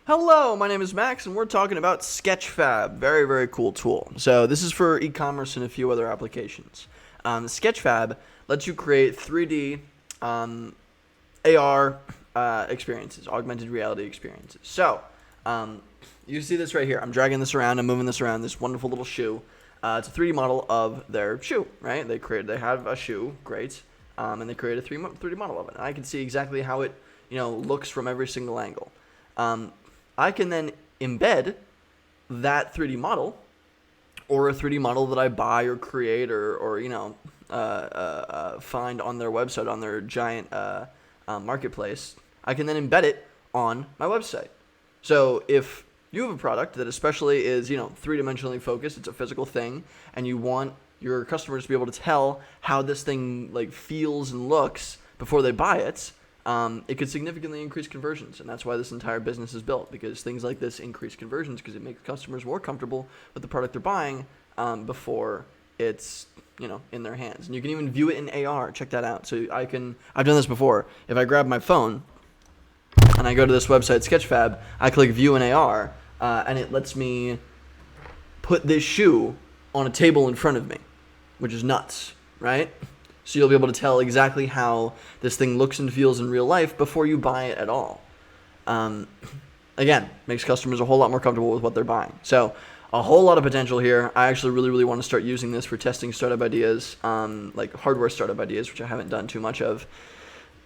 Hello, my name is Max, and we're talking about Sketchfab. Very, very cool tool. So this is for e-commerce and a few other applications. Sketchfab lets you create 3D AR experiences, augmented reality experiences. So you see this right here. I'm dragging this around. I'm moving this around. This wonderful little shoe. It's a 3D model of their shoe, right? They have a shoe, great, and they created a 3D model of it. And I can see exactly how it, looks from every single angle. I can then embed that 3D model or a 3D model that I buy or create or find on their website, on their giant marketplace. I can then embed it on my website. So if you have a product that especially is, three-dimensionally focused, it's a physical thing, and you want your customers to be able to tell how this thing feels and looks before they buy it, it could significantly increase conversions, and that's why this entire business is built, because things like this increase conversions because it makes customers more comfortable with the product they're buying before it's in their hands. And you can even view it in AR. Check that out. So I've done this before. If I grab my phone and I go to this website Sketchfab, I click View in AR, and it lets me put this shoe on a table in front of me, which is nuts, right? So you'll be able to tell exactly how this thing looks and feels in real life before you buy it at all. Again, makes customers a whole lot more comfortable with what they're buying. So a whole lot of potential here. I actually really, really want to start using this for testing startup ideas, like hardware startup ideas, which I haven't done too much of.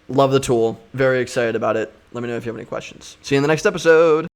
Love the tool. Very excited about it. Let me know if you have any questions. See you in the next episode.